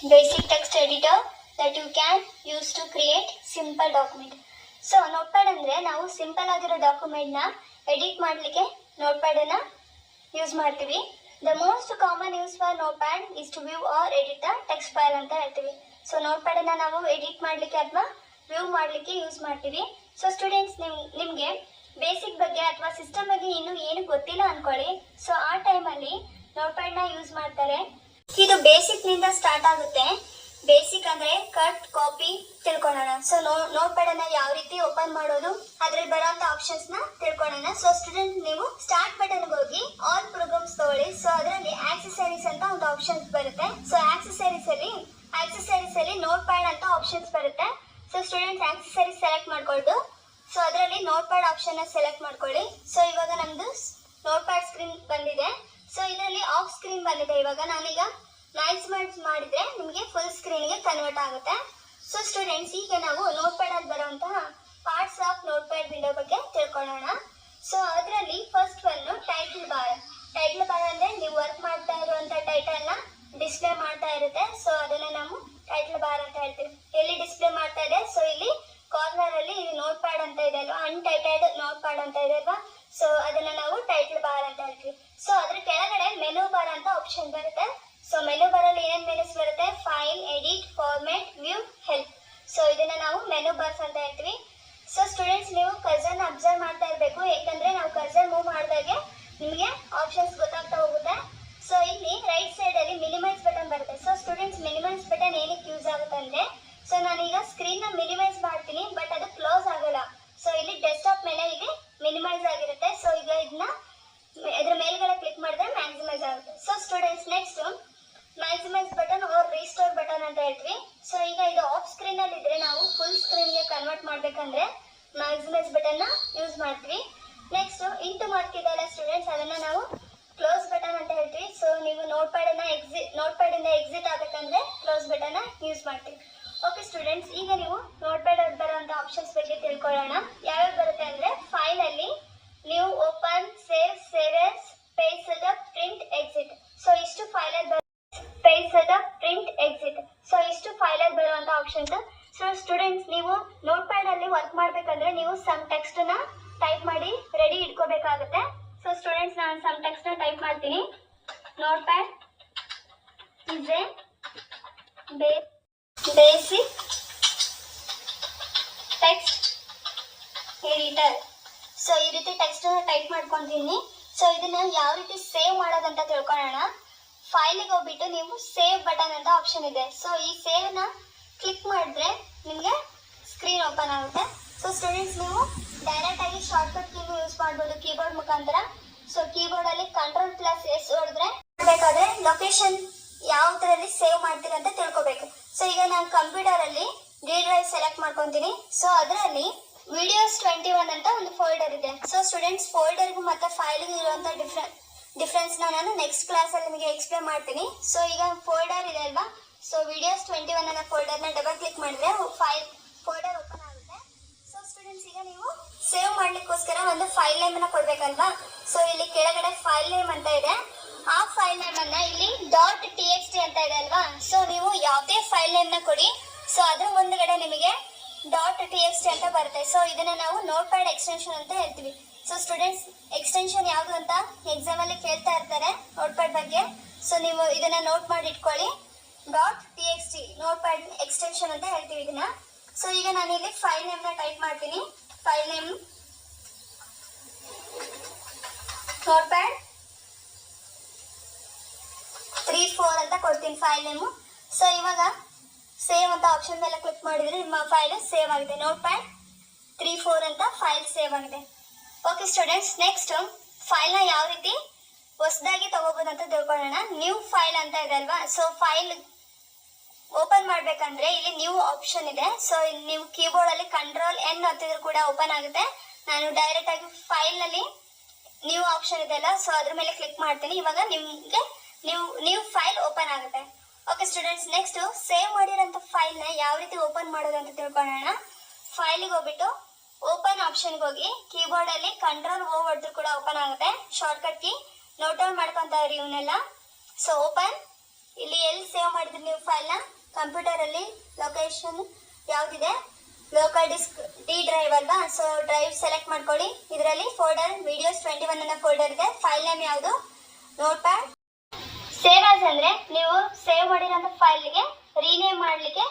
basic text editor that you can use to create simple document. So notepad ಅಂದರೆ ನಾವು simple ಆಗಿರೋ ಡಾಕ್ಯುಮೆಂಟ್ನ edit ಮಾಡಲಿಕ್ಕೆ ನೋಟ್ಪ್ಯಾಡನ್ನು ಯೂಸ್ ಮಾಡ್ತೀವಿ. The most common use for notepad is to view or edit the text file ಅಂತ ಹೇಳ್ತೀವಿ. So ನೋಟ್ಪ್ಯಾಡನ್ನು ನಾವು ಎಡಿಟ್ ಮಾಡಲಿಕ್ಕೆ ಅಥವಾ ವ್ಯೂ ಮಾಡಲಿಕ್ಕೆ ಯೂಸ್ ಮಾಡ್ತೀವಿ. ಸೊ ಸ್ಟೂಡೆಂಟ್ಸ್ ನಿಮಗೆ ಬೇಸಿಕ್ ಬಗ್ಗೆ ಅಥವಾ ಸಿಸ್ಟಮ್ ಬಗ್ಗೆ ಇನ್ನೂ ಏನು ಗೊತ್ತಿಲ್ಲ ಅಂದ್ಕೊಳ್ಳಿ. ಸೊ ಆ ಟೈಮಲ್ಲಿ ನೋಟ್ಪ್ಯಾಡ್ನ ಯೂಸ್ ಮಾಡ್ತಾರೆ. ಇದು ಬೇಸಿಕ್ನಿಂದ ಸ್ಟಾರ್ಟ್ ಆಗುತ್ತೆ. ಬೇಸಿಕ್ ಅಂದರೆ ಕಟ್ ಕಾಪಿ ತಿಳ್ಕೊಳ್ಳೋಣ. ಸೊ ನೋಟ್ಪ್ಯಾಡನ್ನು ಯಾವ ರೀತಿ ಓಪನ್ ಮಾಡೋದು, ಅದ್ರಲ್ಲಿ ಬರೋಂಥ ಆಪ್ಷನ್ಸ್ನ ತಿಳ್ಕೊಳ್ಳೋಣ. ಸೊ ಸ್ಟೂಡೆಂಟ್ ನೀವು ಸ್ಟಾರ್ಟ್ ಬಟನ್ಗೆ ಹೋಗಿ ಆಲ್ ಪ್ರೋಗ್ರಾಮ್ಸ್ ತಗೊಳ್ಳಿ. ಸೊ ಅದರಲ್ಲಿ ಆಕ್ಸೆಸರೀಸ್ ಅಂತ ಒಂದು ಆಪ್ಷನ್ಸ್ ಬರುತ್ತೆ. ಸೊ ಆಕ್ಸೆಸರೀಸ್ ಅಲ್ಲಿ ನೋಟ್ಪ್ಯಾಡ್ ಅಂತ ಆಪ್ಷನ್ಸ್ ಬರುತ್ತೆ. ಸೊ ಸ್ಟೂಡೆಂಟ್ಸ್ ಆಕ್ಸೆಸರೀಸ್ ಸೆಲೆಕ್ಟ್ ಮಾಡ್ಕೊಳ್ದು. ಸೊ ಅದರಲ್ಲಿ ನೋಟ್ಪ್ಯಾಡ್ ಆಪ್ಷನ್ನ ಸೆಲೆಕ್ಟ್ ಮಾಡ್ಕೊಳ್ಳಿ. ಸೊ ಇವಾಗ ನಮ್ಮದು ನೋಟ್ಪ್ಯಾಡ್ ಸ್ಕ್ರೀನ್ ಬಂದಿದೆ. ಸೊ ಇದರಲ್ಲಿ ಆಫ್ ಸ್ಕ್ರೀನ್ ಬಂದಿದೆ. ಇವಾಗ ನಾನೀಗ ಮ್ಯಾಕ್ಸಿಮೈಸ್ ಮಾಡಿದ್ರೆ ನಿಮಗೆ ಫುಲ್ ಸ್ಕ್ರೀನ್ಗೆ ಕನ್ವರ್ಟ್ ಆಗುತ್ತೆ. ಸೊ ಸ್ಟೂಡೆಂಟ್ಸ್ ಈಗ ನಾವು ನೋಟ್ಪ್ಯಾಡ್ ಅಲ್ಲಿ ಬರುವಂತಹ ಪಾರ್ಟ್ಸ್ ಆಫ್ ನೋಟ್ಪ್ಯಾಡ್ ವಿಂಡೋ ಬಗ್ಗೆ ತಿಳ್ಕೊಳ್ಳೋಣ. ಸೊ ಅದರಲ್ಲಿ ಫಸ್ಟ್ ಒಂದು ಟೈಟಲ್ ಬಾರ್ ಅಂದರೆ ನೀವು ವರ್ಕ್ ಮಾಡ್ತಾ ಇರುವಂಥ ಟೈಟಲ್ನ ಡಿಸ್ಪ್ಲೇ ಮಾಡ್ತಾ ಇರುತ್ತೆ. ಸೊ ಅದನ್ನ ನಾವು ಟೈಟಲ್ ಬಾರ್ ಅಂತ ಹೇಳ್ತೀವಿ. ಎಲ್ಲಿ ಡಿಸ್ಪ್ಲೇ ಮಾಡ್ತಾ ಇದೆ? ಸೊ ಇಲ್ಲಿ ಕಾರ್ನರ್ ಅಲ್ಲಿ ನೋಟ್ಪ್ಯಾಡ್ ಅಂತ ಇದೆ ಅಲ್ವಾ, ಅನ್ಟೈಟಲ್ಡ್ ನೋಟ್ಪ್ಯಾಡ್ ಅಂತ ಇದೆ ಅಲ್ವಾ. ಸೊ ಅದನ್ನ ನಾವು ಟೈಟಲ್ ಬಾರ್ ಅಂತ ಹೇಳ್ತೀವಿ. ಸೊ ಅದ್ರ ಕೆಳಗಡೆ ಮೆನು ಬಾರ್ ಅಂತ ಆಪ್ಷನ್ ಬರುತ್ತೆ. ಸೊ ಮೆನು ಬಾರಲ್ಲಿ ಏನೇನು ಮೆನುಸ್ ಬರುತ್ತೆ? File, edit, format, view, help. So ಇದನ್ನ ನಾವು ಮೆನು ಬಾರ್ಸ್ ಅಂತ ಹೇಳ್ತೀವಿ. ಸೊ ಸ್ಟೂಡೆಂಟ್ಸ್ ನೀವು ಕರ್ಸರ್ನ ಅಬ್ಸರ್ವ್ ಮಾಡ್ತಾ ಇರಬೇಕು, ಯಾಕಂದ್ರೆ ನಾವು ಕರ್ಸರ್ ಮೂವ್ ಮಾಡಿದಾಗೆ ನಿಮಗೆ ಆಪ್ಷನ್ಸ್ ಗೊತ್ತಾಗ್ತಾ ಹೋಗುತ್ತೆ. ಸೊ ಇಲ್ಲಿ ರೈಟ್ ಸೈಡ್ ಅಲ್ಲಿ ಮಿನಿಮೈಸ್ ಬಟನ್ ಬರುತ್ತೆ. ಸೊ ಸ್ಟೂಡೆಂಟ್ಸ್ ಮಿನಿಮೈಸ್ ಬಟನ್ ಏನಕ್ಕೆ ಯೂಸ್ ಆಗುತ್ತೆ ಅಂದ್ರೆ, ಸೊ ನಾನೀಗ ಸ್ಕ್ರೀನ್ ನ ಮಿನಿಮೈಸ್ ಮಾಡ್ತೀನಿ, ಬಟ್ ಅದು ಕ್ಲೋಸ್ ಆಗಲ್ಲ. ಸೊ ಇಲ್ಲಿ ಡೆಸ್ಕ್ಟಾಪ್ ಮೇಲೆ ಇಲ್ಲಿ ಮಿನಿಮೈಸ್ ಆಗಿರುತ್ತೆ. ಸೊ ಈಗ ಇದನ್ನ ಇದ್ರ ಮೇಲ್ಗಡೆ ಕ್ಲಿಕ್ ಮಾಡಿದ್ರೆ ಮ್ಯಾಕ್ಸಿಮೈಸ್ ಆಗುತ್ತೆ. So students next maximise button or restore button ಅಂತ ಹೇಳ್ತೀವಿ. ಸೊ ಈಗ ಇದು ಆಫ್ ಸ್ಕ್ರೀನ್ ಅಲ್ಲಿ ಇದ್ರೆ ನಾವು ಫುಲ್ ಸ್ಕ್ರೀನ್ಗೆ ಕನ್ವರ್ಟ್ ಮಾಡ್ಬೇಕಂದ್ರೆ ಮ್ಯಾಕ್ಸಿಮೈಸ್ ಬಟನ್ ನ ಯೂಸ್ ಮಾಡ್ತೀವಿ. ನೆಕ್ಸ್ಟ್ ಇಂಟು ಮಾರ್ಕ್ ಇದೆಲ್ಲ ಸ್ಟೂಡೆಂಟ್ಸ್, ಅದನ್ನ ನಾವು ಕ್ಲೋಸ್ ಬಟನ್ ಅಂತ ಹೇಳ್ತೀವಿ. ಸೊ ನೀವು ನೋಟ್ಪ್ಯಾಡ್ ಇಂದ ಎಕ್ಸಿಟ್ ಆಗಬೇಕಂದ್ರೆ ಕ್ಲೋಸ್ ಬಟನ್ ನ ಯೂಸ್ ಮಾಡ್ತೀವಿ. ಓಕೆ ಸ್ಟೂಡೆಂಟ್ಸ್, ಈಗ ನೀವು ನೋಟ್ಪ್ಯಾಡ್ ಅಲ್ಲಿ ಬರುವಂತ ಆಪ್ಷನ್ಸ್ ಬಗ್ಗೆ ತಿಳ್ಕೊಳ್ಳೋಣ. ಯಾವ್ಯಾವ ಬರುತ್ತೆ ಅಂದ್ರೆ, ಫೈಲ್ ಅಲ್ಲಿ new, open, save, save as, page setup, print, exit. So ಇಷ್ಟು ಫೈಲ್ ಅಲ್ಲಿ page setup, print, exit. So ಇಷ್ಟು ಫೈಲ್ ಅಲ್ಲಿ ಬರುವಂತ ಆಪ್ಷನ್ಸ್. ಸೊ ಸ್ಟೂಡೆಂಟ್ಸ್ ನೀವು ನೋಟ್ಪ್ಯಾಡ್ ಅಲ್ಲಿ ವರ್ಕ್ ಮಾಡ್ಬೇಕಂದ್ರೆ ನೀವು ಸಮ್ ಟೆಕ್ಸ್ಟ್ ನ ಟೈಪ್ ಮಾಡಿ ರೆಡಿ ಇಟ್ಕೋಬೇಕಾಗುತ್ತೆ. ಸೊ ಸ್ಟೂಡೆಂಟ್ಸ್ ನಾನು ಸಮ್ ಟೆಕ್ಸ್ಟ್ ನ ಟೈಪ್ ಮಾಡ್ತೀನಿ. Notepad is A basic text editor. So ಈ ರೀತಿ ಟೆಕ್ಸ್ಟ್ ನ ಟೈಪ್ ಮಾಡ್ಕೊಂತೀನಿ. ಸೊ ಇದನ್ನ ಯಾವ ರೀತಿ ಸೇವ್ ಮಾಡೋದಂತ ತಿಳ್ಕೊಳ್ಳೋಣ. ಫೈಲಿಗೆ ಹೋಗ್ಬಿಟ್ಟು ನೀವು ಸೇವ್ ಬಟನ್ ಅಂತ ಆಪ್ಷನ್ ಇದೆ. ಸೊ ಈ ಸೇವ್ ನ ಕ್ಲಿಕ್ ಮಾಡಿದ್ರೆ ನಿಮಗೆ ಸ್ಕ್ರೀನ್ ಓಪನ್ ಆಗುತ್ತೆ. ಸೊ ಸ್ಟೂಡೆಂಟ್ಸ್ ನೀವು ಡೈರೆಕ್ಟ್ ಆಗಿ ಶಾರ್ಟ್ ಕಟ್ ಕೀ ಯೂಸ್ ಮಾಡ್ಬೋದು ಕೀಬೋರ್ಡ್ ಮುಖಾಂತರ. ಸೊ ಕೀಬೋರ್ಡ್ ಅಲ್ಲಿ Ctrl+S ಹೊಡೆದ್ರೆ ಬೇಕಾದ್ರೆ ಲೊಕೇಶನ್ ಯಾವ್ದ್ರಲ್ಲಿ ಸೇವ್ ಮಾಡ್ತೀರ ಅಂತ ತಿಳ್ಕೊಬೇಕು. ಸೊ ಈಗ ನಾನು ಕಂಪ್ಯೂಟರ್ ಅಲ್ಲಿ ಡಿ ಡ್ರೈವ್ ಸೆಲೆಕ್ಟ್ ಮಾಡ್ಕೊಂತೀನಿ. ಸೊ ಅದರಲ್ಲಿ ವಿಡಿಯೋಸ್ 21 ಅಂತ ಒಂದು ಫೋಲ್ಡರ್ ಇದೆ. ಸೊ ಸ್ಟೂಡೆಂಟ್ಸ್ ಫೋಲ್ಡರ್ಗೂ ಮತ್ತೆ ಫೈಲ್ಗೂ ಇರುವಂತ ಡಿಫ್ರೆನ್ಸ್ ನಾನು ನೆಕ್ಸ್ಟ್ ಕ್ಲಾಸ್ ಅಲ್ಲಿ ನಿಮಗೆ ಎಕ್ಸ್ಪ್ಲೇನ್ ಮಾಡ್ತೀನಿ. ಸೊ ಈಗ ಫೋಲ್ಡರ್ ಇದೆ ಅಲ್ವಾ, ಸೊ ವಿಡಿಯೋಸ್ 21 ಅನ್ನೋ ಫೋಲ್ಡರ್ ನ ಡಬಲ್ ಕ್ಲಿಕ್ ಮಾಡಿದ್ರೆ ಫೋಲ್ಡರ್ ಓಪನ್ ಆಗುತ್ತೆ. ಸೊ ಸ್ಟೂಡೆಂಟ್ಸ್ ಈಗ ನೀವು ಸೇವ್ ಮಾಡ್ಲಿಕ್ಕೋಸ್ಕರ ಒಂದು ಫೈಲ್ ನೇಮ್ ಅನ್ನ ಕೊಡ್ಬೇಕಲ್ವಾ. ಸೊ ಇಲ್ಲಿ ಕೆಳಗಡೆ ಫೈಲ್ ನೇಮ್ ಅಂತ ಇದೆ. ಆ ಫೈಲ್ ನೇಮ್ ಅನ್ನ ಇಲ್ಲಿ .txt ಅಂತ ಇದೆ ಅಲ್ವಾ. ಸೊ ನೀವು ಯಾವುದೇ ಫೈಲ್ ನೇಮ್ ನ ಕೊಡಿ. ಸೊ ಅದ್ರ ಮುಂದ್ಗಡೆ ನಿಮಗೆ .txt ಅಂತ ಬರುತ್ತೆ. ಸೊ ಇದನ್ನ ನಾವು ನೋಟ್ಪ್ಯಾಡ್ ಎಕ್ಸ್ಟೆನ್ಷನ್ ಅಂತ ಹೇಳ್ತೀವಿ. ಸೊ ಸ್ಟೂಡೆಂಟ್ಸ್ ಎಕ್ಸ್ಟೆನ್ಷನ್ ಯಾವುದು ಅಂತ ಎಕ್ಸಾಮ್ ಅಲ್ಲಿ ಕೇಳ್ತಾ ಇರ್ತಾರೆ ನೋಟ್ಪ್ಯಾಡ್ ಬಗ್ಗೆ. ಸೊ ನೀವು ಇದನ್ನ ನೋಟ್ ಮಾಡಿ ಇಟ್ಕೊಳ್ಳಿ. .txt ನೋಟ್ಪ್ಯಾಡ್ ಎಕ್ಸ್ಟೆನ್ಷನ್ ಅಂತ ಹೇಳ್ತೀವಿ ಇದನ್ನ. ಸೊ ಈಗ ನಾನು ಇಲ್ಲಿ ಫೈಲ್ ನೇಮ್ ನ ಟೈಪ್ ಮಾಡ್ತೀನಿ. ಫೈಲ್ ನೇಮ್ ನೋಟ್ಪ್ಯಾಡ್ 34 ಅಂತ ಕೊಡ್ತೀನಿ ಫೈಲ್ ನೇಮು. ಸೊ ಇವಾಗ ಸೇವ್ ಅಂತ ಆಪ್ಷನ್ ಮೇಲೆ ಕ್ಲಿಕ್ ಮಾಡಿದ್ರೆ ನಿಮ್ಮ ಫೈಲ್ ಸೇವ್ ಆಗಿದೆ. ನೋಟ್ಪ್ಯಾಡ್ 34 ಅಂತ ಫೈಲ್ ಸೇವ್ ಆಗಿದೆ. ಓಕೆ ಸ್ಟೂಡೆಂಟ್ಸ್, ನೆಕ್ಸ್ಟ್ ಫೈಲ್ ನ ಯಾವ ರೀತಿ ಹೊಸದಾಗಿ ತಗೋಬಹುದು ಅಂತ ತಿಳ್ಕೊಳ್ಳೋಣ. ನ್ಯೂ ಫೈಲ್ ಅಂತ ಇದೆ ಅಲ್ವಾ. ಸೊ ಫೈಲ್ ಓಪನ್ ಮಾಡ್ಬೇಕಂದ್ರೆ ಇಲ್ಲಿ ನ್ಯೂ ಆಪ್ಷನ್ ಇದೆ. ಸೊ ನೀವು ಕೀಬೋರ್ಡ್ ಅಲ್ಲಿ Ctrl+N ಒತ್ತಿದ್ರು ಕೂಡ ಓಪನ್ ಆಗುತ್ತೆ. ನಾನು ಡೈರೆಕ್ಟ್ ಆಗಿ ಫೈಲ್ ನಲ್ಲಿ ನ್ಯೂ ಆಪ್ಷನ್ ಇದೆ ಅಲ್ಲ, ಸೊ ಅದ್ರ ಮೇಲೆ ಕ್ಲಿಕ್ ಮಾಡ್ತೀನಿ. ಇವಾಗ ನಿಮ್ಗೆ ನ್ಯೂ ಫೈಲ್ ಓಪನ್ ಆಗುತ್ತೆ. ಓಕೆ ಸ್ಟೂಡೆಂಟ್ಸ್, ನೆಕ್ಸ್ಟ್ ಸೇವ್ ಮಾಡಿರೋಂಥ ಫೈಲ್ ನ ಯಾವ ರೀತಿ ಓಪನ್ ಮಾಡೋದು ಅಂತ ತಿಳ್ಕೊಳ್ಳೋಣ. ಫೈಲಿಗೆ ಹೋಗ್ಬಿಟ್ಟು ಓಪನ್ ಆಪ್ಷನ್ಗೆ ಹೋಗಿ ಕೀಬೋರ್ಡ್ ಅಲ್ಲಿ Ctrl+O ಹೊಡೆದ್ರು ಕೂಡ ಓಪನ್ ಆಗುತ್ತೆ. Short cut key note down ಮಾಡ್ಕೊಂತ ಇರಿ ಇವನ್ನೆಲ್ಲ. ಸೊ ಓಪನ್ ಇಲ್ಲಿ ಎಲ್ಲಿ ಸೇವ್ ಮಾಡಿದ್ರಿ ನೀವು ಫೈಲ್ನ, ಕಂಪ್ಯೂಟರಲ್ಲಿ ಲೊಕೇಶನ್ ಯಾವುದಿದೆ, ಲೋಕಲ್ ಡಿಸ್ಕ್ ಡಿ ಡ್ರೈವ್ ಅಲ್ವಾ. ಸೊ ಡ್ರೈವ್ ಸೆಲೆಕ್ಟ್ ಮಾಡ್ಕೊಳ್ಳಿ. ಇದರಲ್ಲಿ ಫೋಲ್ಡರ್ ವಿಡಿಯೋಸ್ 21 ಅನ್ನೋ ಫೋಲ್ಡರ್ ಇದೆ. ಫೈಲ್ ನೇಮ್ ಯಾವುದು, ನೋಟ್ ಪ್ಯಾಡ್. ಸೇವ್ ಆಸ್ ಅಂದರೆ ನೀವು ಸೇವ್ ಮಾಡಿರೋಂಥ ಫೈಲ್ಗೆ ರೀನೇಮ್ ಮಾಡಲಿಕ್ಕೆ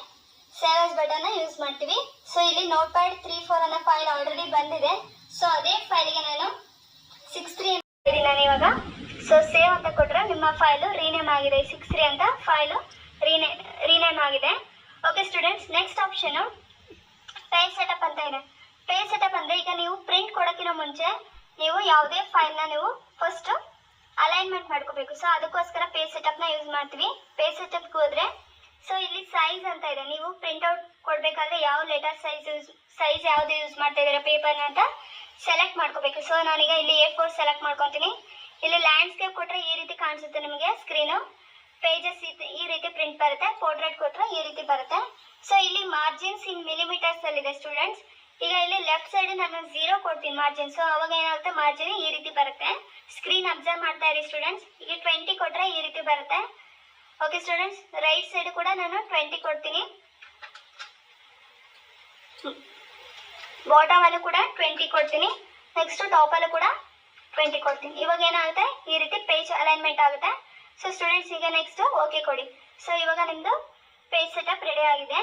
ಸೇವ್ ಆಸ್ ಬಟನ್ನ ಯೂಸ್ ಮಾಡ್ತೀವಿ. ಸೊ ಇಲ್ಲಿ ನೋಟ್ ಪ್ಯಾಡ್ 34 ಅನ್ನೋ ಫೈಲ್ ಆಲ್ರೆಡಿ ಬಂದಿದೆ. ಸೊ ಅದೇ ಫೈಲ್ಗೆ ನಾನು 63 ಅಂತ ನಾನು ಇವಾಗ. ಸೊ ಸೇವ್ ಅಂತ ಕೊಟ್ಟರೆ ನಿಮ್ಮ ಫೈಲು ರೀನೇಮ್ ಆಗಿದೆ. 63 ಅಂತ ಫೈಲು ರೀನೇಮ್ ಆಗಿದೆ. Okay students, next option page setup ಅಂತ ಇದೆ. ಪೇಜ್ ಸೆಟಪ್ ಅಂದರೆ ಈಗ ನೀವು ಪ್ರಿಂಟ್ ಕೊಡೋಕ್ಕಿಂತ ಮುಂಚೆ ನೀವು ಯಾವುದೇ ಫೈಲ್ನ ನೀವು ಫಸ್ಟ್ ಅಲೈನ್ಮೆಂಟ್ ಮಾಡ್ಕೋಬೇಕು. ಸೊ ಅದಕ್ಕೋಸ್ಕರ ಪೇಜ್ ಸೆಟಪ್ನ ಯೂಸ್ ಮಾಡ್ತೀವಿ. ಪೇಜ್ ಸೆಟಪ್ಗೆ ಹೋದರೆ ಸೊ ಇಲ್ಲಿ ಸೈಜ್ ಅಂತ ಇದೆ. ನೀವು ಪ್ರಿಂಟ್ಔಟ್ ಕೊಡಬೇಕಾದ್ರೆ ಯಾವ ಲೆಟರ್ ಸೈಜ್ ಯಾವುದು ಯೂಸ್ ಮಾಡ್ತಾ ಇದ್ದೀರಾ ಪೇಪರ್ನ ಅಂತ ಸೆಲೆಕ್ಟ್ ಮಾಡ್ಕೋಬೇಕು. ಸೊ ನಾನೀಗ ಇಲ್ಲಿ A4 ಸೆಲೆಕ್ಟ್ ಮಾಡ್ಕೊತೀನಿ. ಇಲ್ಲಿ ಲ್ಯಾಂಡ್ಸ್ಕೇಪ್ ಕೊಟ್ಟರೆ ಈ ರೀತಿ ಕಾಣಿಸುತ್ತೆ ನಿಮಗೆ ಸ್ಕ್ರೀನು. ಪೇಜಸ್ ಈ ರೀತಿ ಪ್ರಿಂಟ್ ಬರುತ್ತೆ. ಪೋರ್ಟ್ರೇಟ್ ಕೊಟ್ಟರೆ ಈ ರೀತಿ ಬರುತ್ತೆ. ಸೊ ಇಲ್ಲಿ ಮಾರ್ಜಿನ್ಸ್ ಇನ್ ಮಿಲಿಮೀಟರ್ಸ್ ಅಲ್ಲಿದೆ ಸ್ಟೂಡೆಂಟ್ಸ್. ಈಗ ಇಲ್ಲಿ ಲೆಫ್ಟ್ ಸೈಡ್ ನಾನು 0 ಕೊಡ್ತೀನಿ ಮಾರ್ಜಿನ್. ಸೊ ಅವಾಗ ಏನಾಗುತ್ತೆ, ಮಾರ್ಜಿನ್ ಈ ರೀತಿ ಬರುತ್ತೆ. ಸ್ಕ್ರೀನ್ ಅಬ್ಸರ್ವ್ ಮಾಡ್ತಾ ಇರಿ ಸ್ಟೂಡೆಂಟ್ಸ್. ಇಲ್ಲಿ 20 ಕೊಟ್ಟರೆ ಈ ರೀತಿ ಬರುತ್ತೆ. ಓಕೆ ಸ್ಟೂಡೆಂಟ್ಸ್, ರೈಟ್ ಸೈಡ್ ಕೂಡ ನಾನು 20 ಕೊಡ್ತೀನಿ. ಬಾಟಮ್ ಅಲ್ಲೂ ಕೂಡ 20 ಕೊಡ್ತೀನಿ. ನೆಕ್ಸ್ಟ್ ಟಾಪ್ ಅಲ್ಲೂ ಕೂಡ 20 ಕೊಡ್ತೀನಿ. ಇವಾಗ ಏನಾಗುತ್ತೆ, ಈ ರೀತಿ ಪೇಜ್ ಅಲೈನ್ಮೆಂಟ್ ಆಗುತ್ತೆ. ಸೊ ಸ್ಟೂಡೆಂಟ್ಸ್ ಈಗ ನೆಕ್ಸ್ಟ್ ಓಕೆ ಕೊಡಿ. ಸೊ ಇವಾಗ ನಿಮ್ಮದು ಪೇಜ್ ಸೆಟಪ್ ರೆಡಿ ಆಗಿದೆ.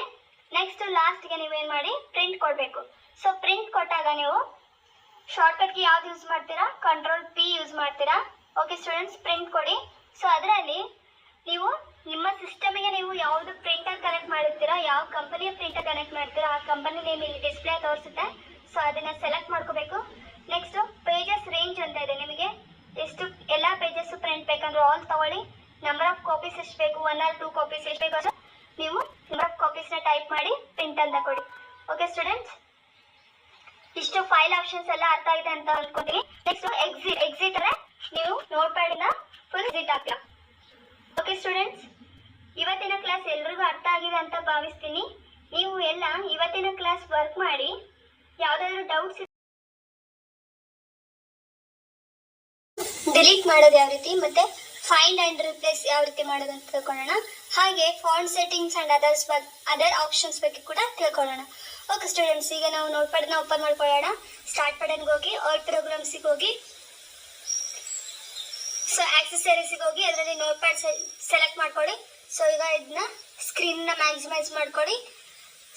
ನೆಕ್ಸ್ಟ್ ಲಾಸ್ಟ್ಗೆ ನೀವೇನು ಮಾಡಿ, ಪ್ರಿಂಟ್ ಕೊಡಬೇಕು. ಸೊ ಪ್ರಿಂಟ್ ಕೊಟ್ಟಾಗ ನೀವು ಶಾರ್ಟ್ಕಟ್ಗೆ ಯಾವ್ದು ಯೂಸ್ ಮಾಡ್ತೀರಾ, Ctrl+P ಯೂಸ್ ಮಾಡ್ತೀರಾ. ಓಕೆ ಸ್ಟೂಡೆಂಟ್ಸ್, ಪ್ರಿಂಟ್ ಕೊಡಿ. ಸೊ ಅದರಲ್ಲಿ ನೀವು ನಿಮ್ಮ ಸಿಸ್ಟಮಿಗೆ ನೀವು ಯಾವುದು ಪ್ರಿಂಟರ್ ಕನೆಕ್ಟ್ ಮಾಡಿರ್ತೀರಾ, ಯಾವ ಕಂಪನಿಯ ಪ್ರಿಂಟರ್ ಕನೆಕ್ಟ್ ಮಾಡ್ತೀರಾ, ಆ ಕಂಪನಿ ನೇಮ್ ಇಲ್ಲಿ ಡಿಸ್ಪ್ಲೇ ತೋರಿಸುತ್ತೆ. ಸೊ ಅದನ್ನು ಸೆಲೆಕ್ಟ್ ಮಾಡ್ಕೋಬೇಕು. ನೆಕ್ಸ್ಟ್ ಪೇಜಸ್ ರೇಂಜ್ ಅಂತ ಇದೆ. ನಿಮಗೆ ಎಷ್ಟು ಎಲ್ಲ ಪೇಜಸ್ ಪ್ರಿಂಟ್ ಬೇಕಂದ್ರೆ ಆಲ್ ತಗೊಳ್ಳಿ. ನಂಬರ್ ಆಫ್ ಕಾಪೀಸ್ ಎಷ್ಟು ಬೇಕು, 1 or 2 ಕಾಪೀಸ್ ಎಷ್ಟು ಬೇಕು ನೀವು ನಂಬರ್ ಆಫ್ ಕಾಪೀಸ್ನ ಟೈಪ್ ಮಾಡಿ ಪ್ರಿಂಟ್ ಅಂತ ಕೊಡಿ. ಓಕೆ ಸ್ಟೂಡೆಂಟ್ಸ್, ಇಷ್ಟು ಫೈಲ್ ಆಪ್ಷನ್ಸ್ ಎಲ್ಲ ಅರ್ಥ ಆಗಿದೆ ಅಂತ ಅನ್ಕೋತೀನಿ. ನೆಕ್ಸ್ಟ್ ಎಕ್ಸಿಟ್ ಅಂದರೆ ನೀವು ನೋಟ್ ಪ್ಯಾಡಿಂದ ಫುಲ್ ಎಕ್ಸಿಟ್ ಆಗ್ತೀರಾ. ಓಕೆ ಸ್ಟೂಡೆಂಟ್ಸ್, ಇವತ್ತಿನ ಕ್ಲಾಸ್ ಎಲ್ರಿಗೂ ಅರ್ಥ ಆಗಿದೆ ಅಂತ ಭಾವಿಸ್ತೀನಿ. ನೀವು ಎಲ್ಲ ಇವತ್ತಿನ ಕ್ಲಾಸ್ ವರ್ಕ್ ಮಾಡಿ ಯಾವುದಾದ್ರೂ ಡೌಟ್ಸ್ ಡಿಲೀಟ್ ಮಾಡೋದು ಯಾವ ರೀತಿ, ಮತ್ತೆ ಫೈಂಡ್ ಅಂಡ್ ರಿಪ್ಲೇಸ್ ಯಾವ ರೀತಿ ಮಾಡೋದು ಅಂತ ತಿಳ್ಕೊಳ್ಳೋಣ. ಹಾಗೆ font settings and other options ಬಗ್ಗೆ ಕೂಡ ತಿಳ್ಕೊಳ್ಳೋಣ. ಓಕೆ ಸ್ಟೂಡೆಂಟ್ಸ್, ಈಗ ನಾವು ನೋಟ್ ಪ್ಯಾಡ್ನ ಓಪನ್ ಮಾಡ್ಕೊಳ್ಳೋಣ. ಸ್ಟಾರ್ಟ್ ಬಟನ್ಗೆ ಹೋಗಿ ಆಲ್ ಪ್ರೋಗ್ರಾಮ್ಸಿಗೆ ಹೋಗಿ, ಸೊ ಆಕ್ಸೆಸರೀಸಿಗೆ ಹೋಗಿ ಅದರಲ್ಲಿ ನೋಟ್ ಪ್ಯಾಡ್ ಸೆಲೆಕ್ಟ್ ಮಾಡ್ಕೊಳ್ಳಿ. ಸೊ ಈಗ ಇದನ್ನ ಸ್ಕ್ರೀನ್ನ ಮ್ಯಾಕ್ಸಿಮೈಸ್ ಮಾಡ್ಕೊಳ್ಳಿ.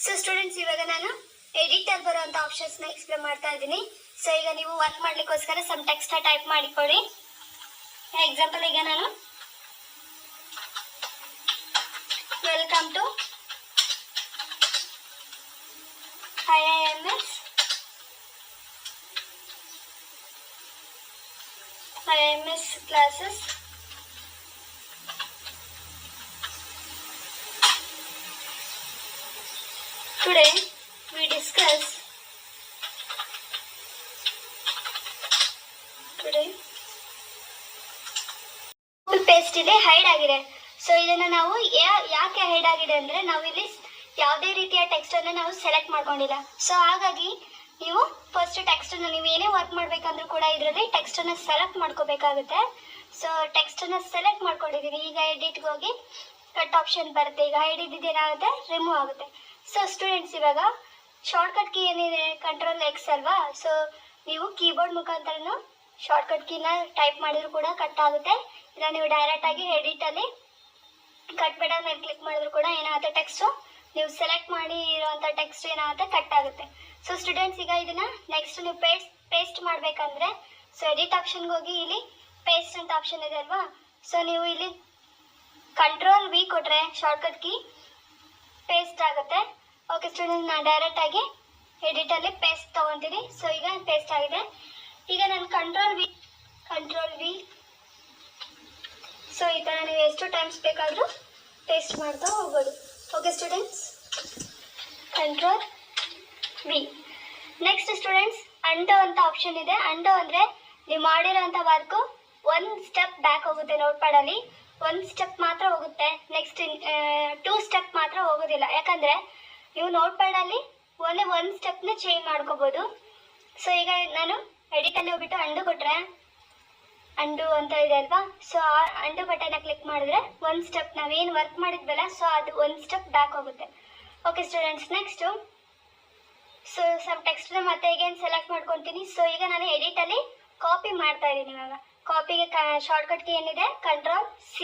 ಸೊ ಸ್ಟೂಡೆಂಟ್ಸ್, ಇವಾಗ ನಾನು ಎಡಿಟರ್ ಬರೋಂಥ ಆಪ್ಷನ್ಸ್ನ ಎಕ್ಸ್ಪ್ಲೇನ್ ಮಾಡ್ತಾ ಇದ್ದೀನಿ. ಸೊ ಈಗ ನೀವು ವರ್ಕ್ ಮಾಡ್ಲಿಕ್ಕೋಸ್ಕರ ಸಮ್ ಟೆಕ್ಸ್ಟ್ನ ಟೈಪ್ ಮಾಡಿಕೊಳ್ಳಿ. ಎಕ್ಸಾಂಪಲ್ ಈಗ ನಾನು welcome to IIMS classes. Today we discuss paste ಇಲ್ಲಿ ಹೈಡ್ ಆಗಿದೆ. ಸೊ ಇದನ್ನ ನಾವು ಯಾಕೆ ಹೈಡ್ ಆಗಿದೆ ಅಂದ್ರೆ ನಾವು ಇಲ್ಲಿ ಯಾವುದೇ ರೀತಿಯ ಟೆಕ್ಸ್ಟ್ ಅನ್ನು ನಾವು ಸೆಲೆಕ್ಟ್ ಮಾಡ್ಕೊಂಡಿಲ್ಲ. ಸೊ ಹಾಗಾಗಿ ನೀವು ಫಸ್ಟ್ ಟೆಕ್ಸ್ಟ್ ಅನ್ನು ನೀವು ಏನೇ ವರ್ಕ್ ಮಾಡ್ಬೇಕಂದ್ರೂ ಕೂಡ ಇದರಲ್ಲಿ ಟೆಕ್ಸ್ಟ್ ಅನ್ನು ಸೆಲೆಕ್ಟ್ ಮಾಡ್ಕೋಬೇಕಾಗುತ್ತೆ. ಸೊ ಟೆಕ್ಸ್ಟ್ ಅನ್ನು ಸೆಲೆಕ್ಟ್ ಮಾಡ್ಕೊಂಡಿದ್ದೀನಿ. ಈಗ ಎಡಿಟ್ಗೆ ಹೋಗಿ ಕಟ್ ಆಪ್ಷನ್ ಬರುತ್ತೆ. ಈಗ ಹೈಡ್ ಇದ್ದಿದ್ದೇನಾಗುತ್ತೆ, ರಿಮೂವ್ ಆಗುತ್ತೆ. ಸೊ ಸ್ಟೂಡೆಂಟ್ಸ್, ಇವಾಗ ಶಾರ್ಟ್ಕಟ್ ಕೀ ಏನಿದೆ Ctrl+X ಅಲ್ವಾ. ಸೊ ನೀವು ಕೀಬೋರ್ಡ್ ಮುಖಾಂತರನು ಶಾರ್ಟ್ಕಟ್ ಕೀನ ಟೈಪ್ ಮಾಡಿದ್ರು ಕೂಡ ಕಟ್ ಆಗುತ್ತೆ. ಇಲ್ಲ ನೀವು ಡೈರೆಕ್ಟ್ ಆಗಿ ಎಡಿಟಲ್ಲಿ ಕಟ್ ಬಟನ್ ಮೇಲೆ ಕ್ಲಿಕ್ ಮಾಡಿದ್ರು ಕೂಡ ಏನಾಗುತ್ತೆ, ಟೆಕ್ಸ್ಟು ನೀವು ಸೆಲೆಕ್ಟ್ ಮಾಡಿ ಇರೋವಂಥ ಟೆಕ್ಸ್ಟ್ ಏನಾಗುತ್ತೆ, ಕಟ್ ಆಗುತ್ತೆ. ಸೊ ಸ್ಟೂಡೆಂಟ್ಸ್, ಈಗ ಇದನ್ನ ನೆಕ್ಸ್ಟ್ ನೀವು ಪೇಸ್ಟ್ ಮಾಡಬೇಕಂದ್ರೆ ಸೊ ಎಡಿಟ್ ಆಪ್ಷನ್ಗೆ ಹೋಗಿ ಇಲ್ಲಿ ಪೇಸ್ಟ್ ಅಂತ ಆಪ್ಷನ್ ಇದೆ ಅಲ್ವಾ. ಸೊ ನೀವು ಇಲ್ಲಿ Ctrl+V ಕೊಟ್ಟರೆ ಶಾರ್ಟ್ಕಟ್ ಕೀ ಪೇಸ್ಟ್ ಆಗುತ್ತೆ. ಓಕೆ ಸ್ಟೂಡೆಂಟ್ಸ್, ನಾನು ಡೈರೆಕ್ಟ್ ಆಗಿ ಎಡಿಟಲ್ಲಿ ಪೇಸ್ಟ್ ತೊಗೊತೀನಿ. ಸೊ ಈಗ ಪೇಸ್ಟ್ ಆಗಿದೆ. ಈಗ ನಾನು Ctrl+V ಸೊ ಈ ಥರ ನೀವು ಎಷ್ಟು ಟೈಮ್ಸ್ ಬೇಕಾದರೂ ಪೇಸ್ಟ್ ಮಾಡ್ತಾ ಹೋಗ್ಬೋದು. Okay students, Ctrl+V. Next students, undo ಅಂತ ಆಪ್ಷನ್ ಇದೆ. ಅಂಡೋ ಅಂದರೆ ನೀವು ಮಾಡಿರೋಂಥ ವರ್ಕು 1 ಸ್ಟೆಪ್ ಬ್ಯಾಕ್ ಹೋಗುತ್ತೆ. ನೋಟ್ ಪ್ಯಾಡಲ್ಲಿ 1 ಸ್ಟೆಪ್ ಮಾತ್ರ ಹೋಗುತ್ತೆ. ನೆಕ್ಸ್ಟ್ 2 ಸ್ಟೆಪ್ ಮಾತ್ರ ಹೋಗೋದಿಲ್ಲ. ಯಾಕಂದರೆ ನೀವು ನೋಟ್ ಪ್ಯಾಡಲ್ಲಿ ಒಂದೇ 1 ಸ್ಟೆಪ್ನ ಚೇಂಜ್ ಮಾಡ್ಕೋಬೋದು. ಸೊ ಈಗ ನಾನು ಎಡಿಟಲ್ಲಿ ಹೋಗ್ಬಿಟ್ಟು ಅಂಡು ಕೊಟ್ಟರೆ ಅಂಡು ಅಂತ ಇದೆ ಅಲ್ವಾ. ಸೊ ಆ ಅಂಡು ಬಟನ್ನ ಕ್ಲಿಕ್ ಮಾಡಿದ್ರೆ ಒಂದು ಸ್ಟೆಪ್ ನಾವೇನು ವರ್ಕ್ ಮಾಡಿದ್ವಲ್ಲ ಸೊ ಅದು ಒಂದು ಸ್ಟೆಪ್ ಬ್ಯಾಕ್ ಹೋಗುತ್ತೆ. Okay students, next so some ಟೆಕ್ಸ್ಟ್ನ ಮತ್ತೆ ಈಗೇನು ಸೆಲೆಕ್ಟ್ ಮಾಡ್ಕೊತೀನಿ. ಸೊ ಈಗ ನಾನು ಎಡಿಟಲ್ಲಿ ಕಾಪಿ ಮಾಡ್ತಾ ಇದ್ದೀನಿ. ಇವಾಗ ಕಾಪಿಗೆ ಶಾರ್ಟ್ಕಟ್ ಕೀ ಏನಿದೆ Ctrl+C.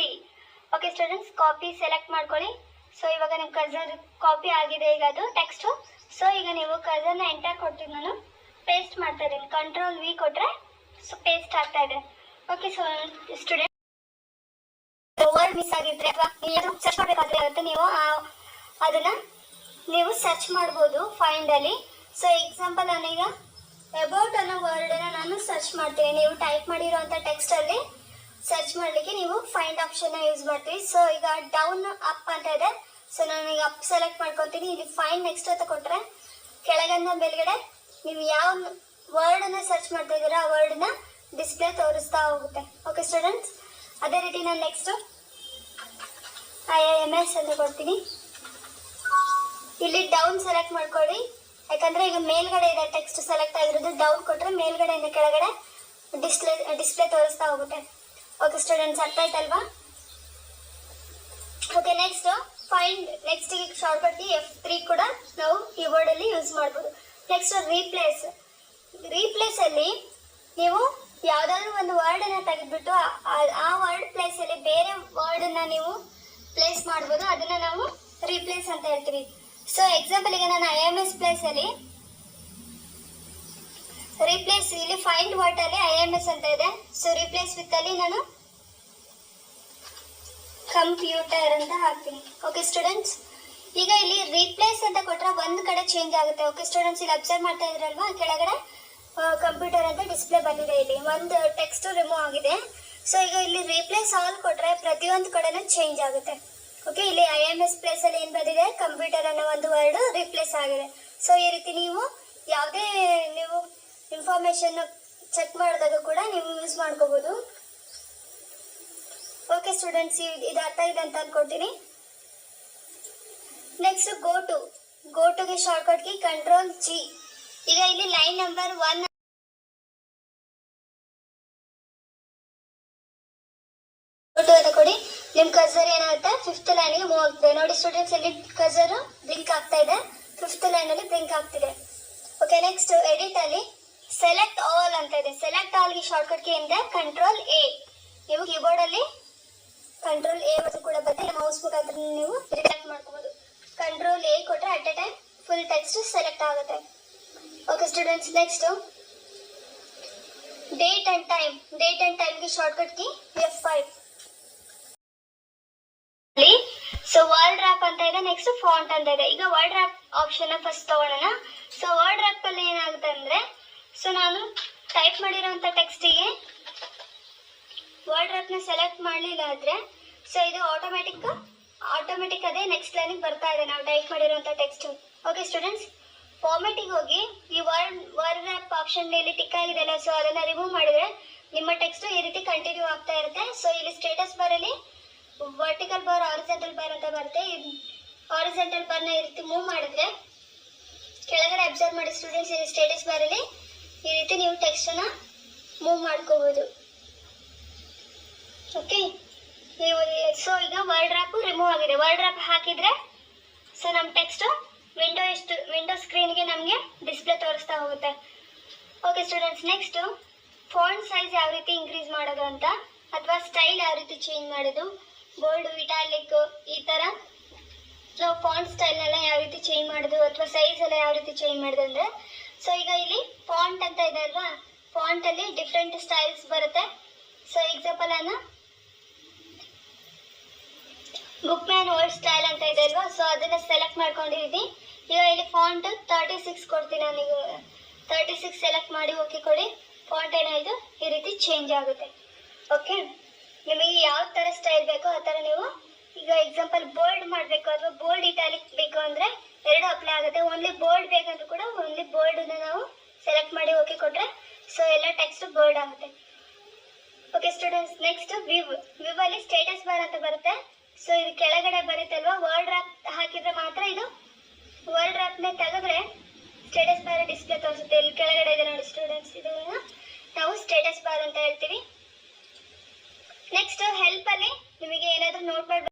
Okay students, copy select ಮಾಡ್ಕೊಳ್ಳಿ. ಸೊ ಇವಾಗ ನಿಮ್ಮ ಕರ್ಸರ್ ಕಾಪಿ ಆಗಿದೆ ಈಗ ಅದು ಟೆಕ್ಸ್ಟು. ಸೊ ಈಗ ನೀವು ಕರ್ಸರ್ನ ಎಂಟರ್ ಕೊಡ್ತೀನಿ, ನಾನು ಪೇಸ್ಟ್ ಮಾಡ್ತಾ ಇದ್ದೀನಿ. Ctrl+V ಕೊಟ್ಟರೆ ಸೊ ಪೇಸ್ಟ್ ಆಗ್ತಾ ಇದೆ. Okay so student, word miss ಆಗಿದ್ರೆ ಅಥವಾ ನೀವು ಸರ್ಚ್ ಮಾಡಬೇಕಾದ್ರೆ ಆಗುತ್ತೆ, ನೀವು ಅದನ್ನು ನೀವು ಸರ್ಚ್ ಮಾಡ್ಬೋದು ಫೈಂಡಲ್ಲಿ. ಸೊ ಎಕ್ಸಾಂಪಲ್ ನಾನೀಗ ಅಬೌಟ್ ಅನ್ನೋ ವರ್ಡನ್ನು ನಾನು ಸರ್ಚ್ ಮಾಡ್ತೀನಿ. ನೀವು ಟೈಪ್ ಮಾಡಿರೋಂಥ ಟೆಕ್ಸ್ಟಲ್ಲಿ ಸರ್ಚ್ ಮಾಡಲಿಕ್ಕೆ ನೀವು ಫೈಂಡ್ ಆಪ್ಷನ್ನ ಯೂಸ್ ಮಾಡ್ತೀವಿ. ಸೊ ಈಗ ಡೌನ್ ಅಪ್ ಅಂತ ಇದೆ. ಸೊ ನಾನು ಈಗ ಅಪ್ ಸೆಲೆಕ್ಟ್ ಮಾಡ್ಕೊತೀನಿ. ಇಲ್ಲಿ ಫೈಂಡ್ ನೆಕ್ಸ್ಟ್ ಅಂತ ಕೊಟ್ಟರೆ ಕೆಳಗನ್ನ ಮೇಲ್ಗಡೆ ನೀವು ಯಾವ ವರ್ಡನ್ನು ಸರ್ಚ್ ಮಾಡ್ತಾ ಇದ್ದೀರಾ ಆ ವರ್ಡನ್ನ ಡಿಸ್ಪ್ಲೇ ತೋರಿಸ್ತಾ ಹೋಗುತ್ತೆ. ಓಕೆ ಸ್ಟೂಡೆಂಟ್ಸ್, ಅದೇ ರೀತಿ ನಾನು ನೆಕ್ಸ್ಟು IIMS ಅಂತ ಕೊಡ್ತೀನಿ. ಇಲ್ಲಿ ಡೌನ್ ಸೆಲೆಕ್ಟ್ ಮಾಡ್ಕೊಳ್ಳಿ, ಯಾಕಂದರೆ ಈಗ ಮೇಲ್ಗಡೆ ಇದೆ ಟೆಕ್ಸ್ಟ್ ಸೆಲೆಕ್ಟ್ ಆಗಿರೋದು. ಡೌನ್ ಕೊಟ್ಟರೆ ಮೇಲ್ಗಡೆಯಿಂದ ಕೆಳಗಡೆ ಡಿಸ್ಪ್ಲೇ ತೋರಿಸ್ತಾ ಹೋಗುತ್ತೆ. ಓಕೆ ಸ್ಟೂಡೆಂಟ್ಸ್, ಅರ್ಥ ಆಯ್ತಲ್ವಾ? ಓಕೆ ನೆಕ್ಸ್ಟ್ ಫೈಂಡ್, ನೆಕ್ಸ್ಟ್ ಈಗ ಶಾರ್ಟ್ಕಟ್ ಕೀ F3 ಕೂಡ ನಾವು ಕೀಬೋರ್ಡಲ್ಲಿ ಯೂಸ್ ಮಾಡ್ಬೋದು. ನೆಕ್ಸ್ಟ್ ರೀಪ್ಲೇಸಲ್ಲಿ ನೀವು ಯಾವುದಾದ್ರೂ ಒಂದು ವರ್ಡನ್ನು ತೆಗೆದುಬಿಟ್ಟು ಆ ವರ್ಡ್ ಪ್ಲೇಸಲ್ಲಿ ಬೇರೆ ವರ್ಡನ್ನು ನೀವು ಪ್ಲೇಸ್ ಮಾಡ್ಬೋದು. ಅದನ್ನು ನಾವು ರೀಪ್ಲೇಸ್ ಅಂತ ಹೇಳ್ತೀವಿ. ಸೊ ಎಕ್ಸಾಂಪಲ್ ಈಗ ನಾನು IIMS ಪ್ಲೇಸಲ್ಲಿ ರೀಪ್ಲೇಸ್, ಇಲ್ಲಿ ಫೈಂಡ್ ವರ್ಡಲ್ಲಿ IIMS ಅಂತ ಇದೆ. ಸೊ ರೀಪ್ಲೇಸ್ ವಿತ್ ಅಲ್ಲಿ ನಾನು ಕಂಪ್ಯೂಟರ್ ಅಂತ ಹಾಕ್ತೀನಿ. ಓಕೆ ಸ್ಟೂಡೆಂಟ್ಸ್, ಈಗ ಇಲ್ಲಿ ರೀಪ್ಲೇಸ್ ಅಂತ ಕೊಟ್ಟರೆ ಒಂದು ಕಡೆ ಚೇಂಜ್ ಆಗುತ್ತೆ. ಓಕೆ ಸ್ಟೂಡೆಂಟ್ಸ್, ಇಲ್ಲಿ ಅಬ್ಸರ್ವ್ ಮಾಡ್ತಾ ಇದ್ರಲ್ವಾ ಕೆಳಗಡೆ ಕಂಪ್ಯೂಟರ್ ಅಂತ ಡಿಸ್ಪ್ಲೇ ಬಂದಿದೆ. ಇಲ್ಲಿ ಒಂದು ಟೆಕ್ಸ್ಟ್ ರಿಮೂವ್ ಆಗಿದೆ. ಸೊ ಈಗ ಇಲ್ಲಿ ರೀಪ್ಲೇಸ್ ಆಲ್ ಕೊಟ್ಟರೆ ಪ್ರತಿಯೊಂದು ಕಡೆನೂ ಚೇಂಜ್ ಆಗುತ್ತೆ. ಓಕೆ, ಇಲ್ಲಿ IIMS ಪ್ಲೇಸಲ್ಲಿ ಏನು ಬಂದಿದೆ ಕಂಪ್ಯೂಟರ್ ಅನ್ನೋ ಒಂದು ವರ್ಡ್ ರೀಪ್ಲೇಸ್ ಆಗಿದೆ. ಸೊ ಈ ರೀತಿ ನೀವು ಯಾವುದೇ ನೀವು ಇನ್ಫಾರ್ಮೇಷನ್ ಚೆಕ್ ಮಾಡಿದಾಗ ಕೂಡ ನೀವು ಯೂಸ್ ಮಾಡ್ಕೋಬೋದು. ಓಕೆ ಸ್ಟೂಡೆಂಟ್ಸ್, ಇದು ಅರ್ಥ ಇದೆ ಅಂತ ಅನ್ಕೊಳ್ತೀನಿ. ನೆಕ್ಸ್ಟ್ ಗೋ ಟುಗೆ ಶಾರ್ಟ್ಕಟ್ ಕೀ Ctrl+G. ಈಗ ಇಲ್ಲಿ ಲೈನ್ ನಂಬರ್ 1 ಅಂತ ಕೊಡಿ. ನಿಮ್ಮ ಕರ್ಸರ್ ಏನಾಗುತ್ತೆ 5th ಲೈನ್ಗೆ ಮೂವ್ ಆಗ್ತದೆ. ನೋಡಿ ಸ್ಟೂಡೆಂಟ್ಸ್, ಇಲ್ಲಿ ಕರ್ಸರ್ ಬ್ಲಿಂಕ್ ಆಗ್ತಾ ಇದೆ, 5th ಲೈನಲ್ಲಿ ಬ್ಲಿಂಕ್ ಆಗ್ತಿದೆ. ಓಕೆ ನೆಕ್ಸ್ಟ್ ಎಡಿಟಲ್ಲಿ ಸೆಲೆಕ್ಟ್ ಆಲ್ ಅಂತ ಇದೆ. ಸೆಲೆಕ್ಟ್ ಆಲ್ಗೆ ಶಾರ್ಟ್ಕಟ್ ಕೀ ಏನಿದೆ Ctrl+A. ನೀವು ಕೀಬೋರ್ಡಲ್ಲಿ Ctrl+A ಕೂಡ ಬರುತ್ತೆ. ಮೌಸ್ ಮುಖಾಂತರ ನೀವು ಸೆಲೆಕ್ಟ್ ಮಾಡ್ಕೋಬೋದು. Ctrl+A ಕೊಟ್ಟರೆ at a time full text select ಆಗುತ್ತೆ. Okay students, next date and ಟೈಮ್ಗೆ shortcut key F5. So word wrap ಅಂತ ಇದೆ, ನೆಕ್ಸ್ಟ್ ಫಾಂಟ್ ಅಂತ ಇದೆ. ಈಗ ವರ್ಡ್ ರ್ಯಾಪ್ ಆಪ್ಷನ್ ಫಸ್ಟ್ ತಗೊಳ್ಳೋಣ. ಸೊ ವರ್ಡ್ ರ್ಯಾಪ್ ಅಲ್ಲಿ ಏನಾಗುತ್ತೆ ಅಂದ್ರೆ, ಸೊ ನಾನು ಟೈಪ್ ಮಾಡಿರೋಂಥ ಟೆಕ್ಸ್ಟಿಗೆ ವರ್ಡ್ ರ್ಯಾಪ್ನ ಸೆಲೆಕ್ಟ್ ಮಾಡಲಿಲ್ಲ ಆದರೆ ಸೊ ಇದು ಆಟೋಮೆಟಿಕ್ ಅದೇ ನೆಕ್ಸ್ಟ್ ಲೈನಿಗೆ ಬರ್ತಾ ಇದೆ ನಾವು ಟೈಪ್ ಮಾಡಿರೋಂಥ ಟೆಕ್ಸ್ಟ್. ಓಕೆ ಸ್ಟೂಡೆಂಟ್ಸ್, ಫಾರ್ಮೆಟಿಗೆ ಹೋಗಿ ಈ ವರ್ಡ್ ರ್ಯಾಪ್ ಆಪ್ಷನ್ ಇಲ್ಲಿ ಟಿಕ್ ಆಗಿದೆಯಲ್ಲ, ಸೊ ಅದನ್ನು ರಿಮೂವ್ ಮಾಡಿದರೆ ನಿಮ್ಮ ಟೆಕ್ಸ್ಟ್ ಈ ರೀತಿ ಕಂಟಿನ್ಯೂ ಆಗ್ತಾ ಇರುತ್ತೆ. ಸೊ ಇಲ್ಲಿ ಸ್ಟೇಟಸ್ ಬಾರಲ್ಲಿ ವರ್ಟಿಕಲ್ ಬಾರ್, ಹಾರಿಜಾಂಟಲ್ ಬಾರ್ ಅಂತ ಬರುತ್ತೆ. ಹಾರಿಜಾಂಟಲ್ ಬಾರ್ನ ಈ ರೀತಿ ಮೂವ್ ಮಾಡಿದ್ರೆ ಕೆಳಗಡೆ ಅಬ್ಸರ್ವ್ ಮಾಡಿ ಸ್ಟೂಡೆಂಟ್ಸ್, ಇಲ್ಲಿ ಸ್ಟೇಟಸ್ ಬಾರಲ್ಲಿ ಈ ರೀತಿ ನೀವು ಟೆಕ್ಸ್ಟನ್ನು ಮೂವ್ ಮಾಡ್ಕೋಬೋದು. ಓಕೆ, ನೀವು ಸೊ ಈಗ ವರ್ಡ್ ರ್ಯಾಪು ರಿಮೂವ್ ಆಗಿದೆ. ವರ್ಡ್ ರ್ಯಾಪ್ ಹಾಕಿದರೆ ಸೊ ನಮ್ಮ ಟೆಕ್ಸ್ಟು ವಿಂಡೋ ಸ್ಕ್ರೀನ್ಗೆ ನಮಗೆ ಡಿಸ್ಪ್ಲೇ ತೋರಿಸ್ತಾ ಹೋಗುತ್ತೆ. Okay students, next font size ಯಾವ ರೀತಿ ಇನ್ಕ್ರೀಸ್ ಮಾಡೋದು ಅಂತ, ಅಥವಾ ಸ್ಟೈಲ್ ಯಾವ ರೀತಿ ಚೇಂಜ್ ಮಾಡೋದು, ಬೋಲ್ಡ್, ಇಟಾಲಿಕ್, ಈ ಥರ ನಾವು ಫಾಂಟ್ ಸ್ಟೈಲ್ನೆಲ್ಲ ಯಾವ ರೀತಿ ಚೇಂಜ್ ಮಾಡೋದು ಅಥವಾ ಸೈಜ್ ಎಲ್ಲ ಯಾವ ರೀತಿ ಚೇಂಜ್ ಮಾಡೋದು ಅಂದರೆ, ಸೊ ಈಗ ಇಲ್ಲಿ ಫಾಂಟ್ ಅಂತ ಇದೆ ಅಲ್ವಾ, ಫಾಂಟಲ್ಲಿ ಡಿಫ್ರೆಂಟ್ ಸ್ಟೈಲ್ಸ್ ಬರುತ್ತೆ. ಸೊ ಎಕ್ಸಾಂಪಲ್ ನಾನು ಬುಕ್ ಮ್ಯಾನ್ ಓಲ್ಡ್ ಸ್ಟೈಲ್ ಅಂತ ಇದೆ ಅಲ್ವಾ, ಸೊ ಅದನ್ನು ಸೆಲೆಕ್ಟ್ ಮಾಡ್ಕೊಂಡಿದ್ದೀನಿ. ಈಗ ಇಲ್ಲಿ ಫಾಂಟ್ 36 ಕೊಡ್ತೀನಿ ನಾನೀಗ. 36 ಸೆಲೆಕ್ಟ್ ಮಾಡಿ ಓಕೆ ಕೊಡಿ. ಫಾಂಟ್ ಏನಾಯಿತು ಈ ರೀತಿ ಚೇಂಜ್ ಆಗುತ್ತೆ. ಓಕೆ, ನಿಮಗೆ ಯಾವ ಥರ ಸ್ಟೈಲ್ ಬೇಕೋ ಆ ಥರ ನೀವು ಈಗ ಎಕ್ಸಾಂಪಲ್ ಬೋಲ್ಡ್ ಮಾಡಬೇಕು ಅಥವಾ ಬೋಲ್ಡ್ ಇಟಾಲಿಕ್ ಬೇಕು ಅಂದರೆ ಎರಡು ಅಪ್ಲೈ ಆಗುತ್ತೆ. ಓನ್ಲಿ ಬೋಲ್ಡ್ ಬೇಕಂದ್ರೂ ಕೂಡ ಓನ್ಲಿ ಬೋಲ್ಡನ್ನು ನಾವು ಸೆಲೆಕ್ಟ್ ಮಾಡಿ ಓಕೆ ಕೊಟ್ಟರೆ ಸೊ ಎಲ್ಲ ಟೆಕ್ಸ್ಟ್ ಬೋಲ್ಡ್ ಆಗುತ್ತೆ. ಓಕೆ ಸ್ಟೂಡೆಂಟ್ಸ್, ನೆಕ್ಸ್ಟ್ ವಿವಲ್ಲಿ ಸ್ಟೇಟಸ್ ಬಾರ್ ಅಂತ ಬರುತ್ತೆ. ಸೊ ಇದು ಕೆಳಗಡೆ ಬರುತ್ತಲ್ವಾ, ವರ್ಡ್ ರ್ಯಾಪ್ ಹಾಕಿದರೆ ಮಾತ್ರ ಇದು ವರ್ಡ್ ರ್ಯಾಪ್ನ ತೆಗೆದ್ರೆ ಸ್ಟೇಟಸ್ ಬಾರ್ ಡಿಸ್ಪ್ಲೇ ತೋರಿಸುತ್ತೆ. ಇಲ್ಲಿ ಕೆಳಗಡೆ ಇದೆ ನೋಡಿ ಸ್ಟೂಡೆಂಟ್ಸ್, ಇದನ್ನು ನಾವು ಸ್ಟೇಟಸ್ ಬಾರ್ ಅಂತ ಹೇಳ್ತೀವಿ. ನೆಕ್ಸ್ಟ್ ಹೆಲ್ಪ್ ಅಲ್ಲಿ ನಿಮಗೆ ಏನಾದರೂ ನೋಟ್ಪ್ಯಾಡ್